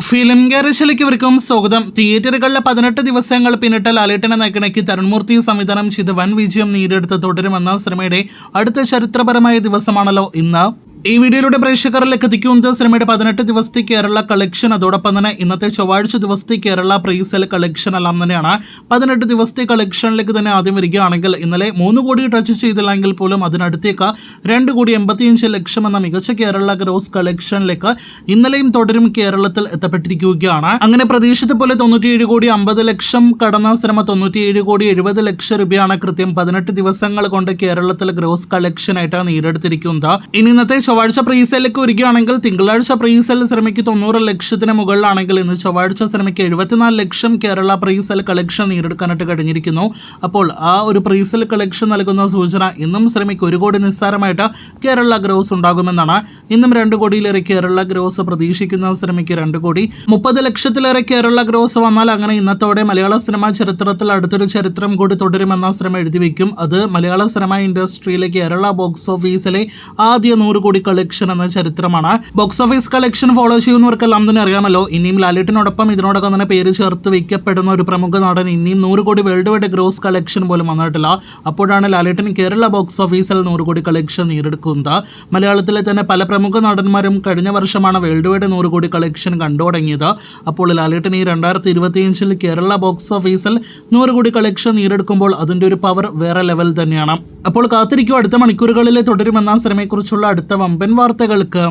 Film ഗാരേജിലേക്ക് ഇവർക്കും സ്വാഗതം. തിയേറ്ററുകളിലെ 18 ദിവസങ്ങൾ പിന്നിട്ട ലാലേട്ടനെ നയിക്കണയ്ക്ക് തരുൺമൂർത്തി സംവിധാനം ചെയ്ത് വൻ വിജയം നേടിയെടുത്ത് തുടരുമെന്ന സിനിമയുടെ അടുത്ത ചരിത്രപരമായ ദിവസമാണല്ലോ ഇന്ന്. ഈ വീഡിയോയിലൂടെ പ്രേക്ഷകരിലേക്ക് എത്തിക്കുന്നത് സിനിമയുടെ 18 ദിവസത്തെ കേരള കളക്ഷൻ, അതോടൊപ്പം തന്നെ ഇന്നത്തെ ചൊവ്വാഴ്ച ദിവസത്തെ കേരള പ്രീസെൽ കളക്ഷൻ എല്ലാം തന്നെയാണ്. 18 ദിവസത്തെ കളക്ഷനിലേക്ക് തന്നെ ആദ്യം വരികയാണെങ്കിൽ ഇന്നലെ 3 കോടി ടച്ച് ചെയ്തില്ലെങ്കിൽ പോലും അതിനടുത്തേക്ക് 2,85,00,000 എന്ന മികച്ച കേരള ഗ്രോസ് കളക്ഷനിലേക്ക് ഇന്നലെയും തുടരും കേരളത്തിൽ എത്തപ്പെട്ടിരിക്കുകയാണ്. അങ്ങനെ പ്രതീക്ഷിച്ച പോലെ 97,50,00,000 കടന്ന സിനിമ 97,70,00,000 രൂപയാണ് കൃത്യം 18 ദിവസങ്ങൾ കൊണ്ട് കേരളത്തിൽ ഗ്രോസ് കളക്ഷനായിട്ട് നേടിയെടുത്തിരിക്കുന്നത്. ഇനി ഇന്നത്തെ ചൊവ്വാഴ്ച പ്രീസെയിലേക്ക് വരികയാണെങ്കിൽ തിങ്കളാഴ്ച പ്രീസെൽ സിനിമയ്ക്ക് 90 ലക്ഷത്തിന് മുകളിലാണെങ്കിൽ ഇന്ന് ചൊവ്വാഴ്ച സിനിമയ്ക്ക് 74 ലക്ഷം കേരള പ്രീസെൽ കളക്ഷൻ നേടിയെടുക്കാനായിട്ട് കഴിഞ്ഞിരിക്കുന്നു. അപ്പോൾ ആ ഒരു പ്രീസെൽ കളക്ഷൻ നൽകുന്ന സൂചന ഇന്നും സിനിമയ്ക്ക് 1 കോടി നിസ്സാരമായിട്ട് കേരള ഗ്രോസ് ഉണ്ടാകുമെന്നാണ്. ഇന്നും 2 കോടിയിലേറെ കേരള ഗ്രോസ് പ്രതീക്ഷിക്കുന്ന സിനിമയ്ക്ക് 2 കോടി 30 ലക്ഷത്തിലേറെ കേരള ഗ്രോസ് വന്നാൽ അങ്ങനെ ഇന്നത്തോടെ മലയാള സിനിമ ചരിത്രത്തിൽ അടുത്തൊരു ചരിത്രം കൂടി തുടരുമെന്ന സിനിമ എഴുതി വയ്ക്കും. അത് മലയാള സിനിമ ഇൻഡസ്ട്രിയിലെ കേരള ബോക്സ് ഓഫീസിലെ ആദ്യ 100 കോടി കളക്ഷൻ എന്ന ചരിത്രമാണ്. ബോക്സ് ഓഫീസ് കളക്ഷൻ ഫോളോ ചെയ്യുന്നവർക്കെല്ലാം തന്നെ അറിയാമല്ലോ, ഇനിയും ലാലേട്ടനോടൊപ്പം ഇതിനോടൊപ്പം തന്നെ പേര് ചേർത്ത് വയ്ക്കപ്പെടുന്ന ഒരു പ്രമുഖ നടൻ ഇനിയും 100 കോടി വേൾഡ് വൈഡ് ഗ്രോസ് കളക്ഷൻ പോലും വന്നിട്ടില്ല. അപ്പോഴാണ് ലാലേട്ടൻ കേരള ബോക്സ് ഓഫീസിൽ 100 കോടി കളക്ഷൻ നേടിയെടുക്കുന്നത്. മലയാളത്തിലെ തന്നെ പല പ്രമുഖ നടന്മാരും കഴിഞ്ഞ വർഷമാണ് വേൾഡ് വൈഡ് 100 കോടി കളക്ഷൻ കണ്ടു തുടങ്ങിയത്. അപ്പോൾ ലാലേട്ടൻ ഈ 2025 കേരള ബോക്സ് ഓഫീസിൽ 100 കോടി കളക്ഷൻ നേടിയെടുക്കുമ്പോൾ അതിൻ്റെ ഒരു പവർ വേറെ ലെവൽ തന്നെയാണ്. അപ്പോൾ കാത്തിരിക്കും, അടുത്ത മണിക്കൂറുകളിൽ തുടരുമെന്ന സിനിമയെക്കുറിച്ചുള്ള അടുത്ത വമ്പൻ വാർത്തകൾക്ക്.